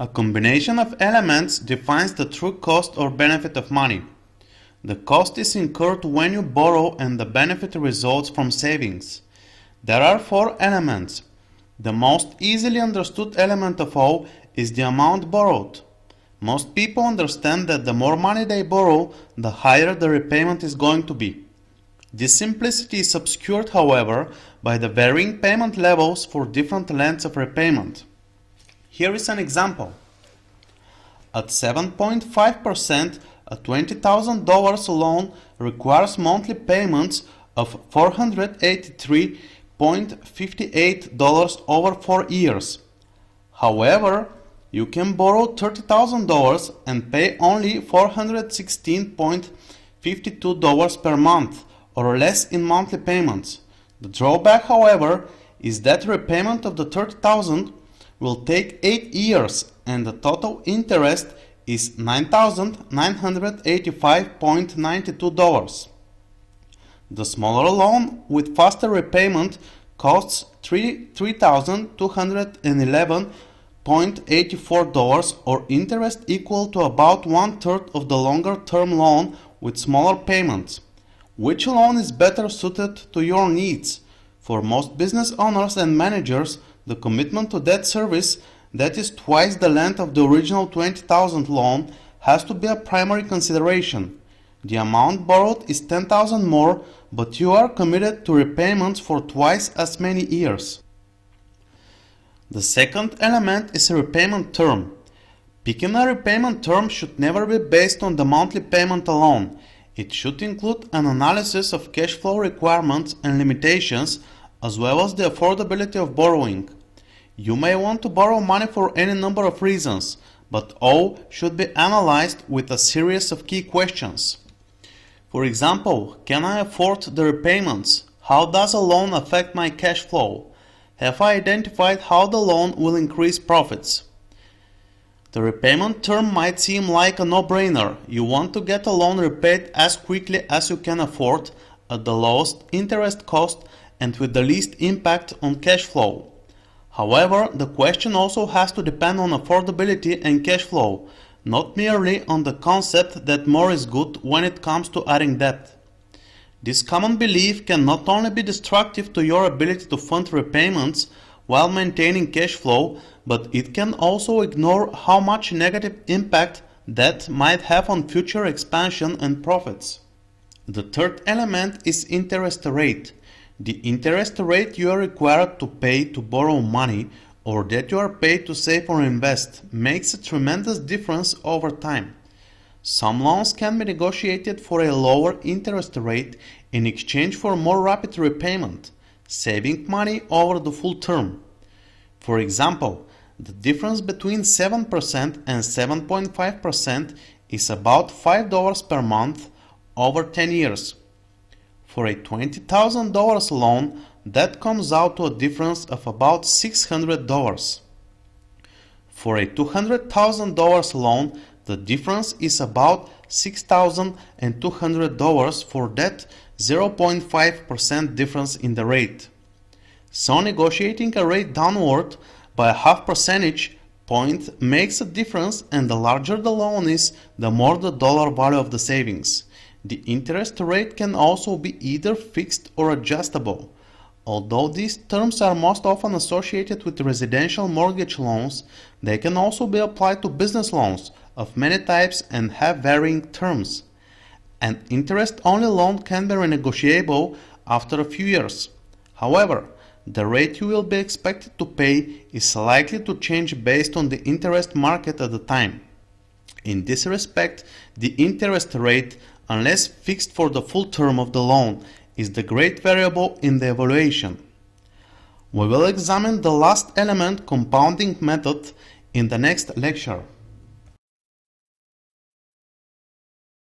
A combination of elements defines the true cost or benefit of money. The cost is incurred when you borrow and the benefit results from savings. There are four elements. The most easily understood element of all is the amount borrowed. Most people understand that the more money they borrow, the higher the repayment is going to be. This simplicity is obscured, however, by the varying payment levels for different lengths of repayment. Here is an example. At 7.5%, a $20,000 loan requires monthly payments of $483.58 over 4 years. However, you can borrow $30,000 and pay only $416.52 per month or less in monthly payments. The drawback, however, is that repayment of the $30,000 will take 8 years and the total interest is $9,985.92. The smaller loan with faster repayment costs $3,211.84 or interest equal to about 1/3 of the longer term loan with smaller payments. Which loan is better suited to your needs? For most business owners and managers, the commitment to debt service that is twice the length of the original $20,000 loan has to be a primary consideration. The amount borrowed is $10,000 more, but you are committed to repayments for twice as many years. The second element is a repayment term. Picking a repayment term should never be based on the monthly payment alone. It should include an analysis of cash flow requirements and limitations, as well as the affordability of borrowing. You may want to borrow money for any number of reasons, but all should be analyzed with a series of key questions. For example, can I afford the repayments? How does a loan affect my cash flow? Have I identified how the loan will increase profits? The repayment term might seem like a no-brainer. You want to get a loan repaid as quickly as you can afford, at the lowest interest cost, and with the least impact on cash flow. However, the question also has to depend on affordability and cash flow, not merely on the concept that more is good when it comes to adding debt. This common belief can not only be destructive to your ability to fund repayments while maintaining cash flow, but it can also ignore how much negative impact debt might have on future expansion and profits. The third element is interest rate. The interest rate you are required to pay to borrow money or that you are paid to save or invest makes a tremendous difference over time. Some loans can be negotiated for a lower interest rate in exchange for more rapid repayment, saving money over the full term. For example, the difference between 7% and 7.5% is about $5 per month over 10 years. For a $20,000 loan, that comes out to a difference of about $600. For a $200,000 loan, the difference is about $6,200 for that 0.5% difference in the rate. So negotiating a rate downward by a half percentage point makes a difference, and the larger the loan is, the more the dollar value of the savings. The interest rate can also be either fixed or adjustable. Although these terms are most often associated with residential mortgage loans, they can also be applied to business loans of many types and have varying terms. An interest-only loan can be renegotiable after a few years. However, the rate you will be expected to pay is likely to change based on the interest market at the time. In this respect, the interest rate, unless fixed for the full term of the loan, is the great variable in the evaluation. We will examine the last element, compounding method, in the next lecture.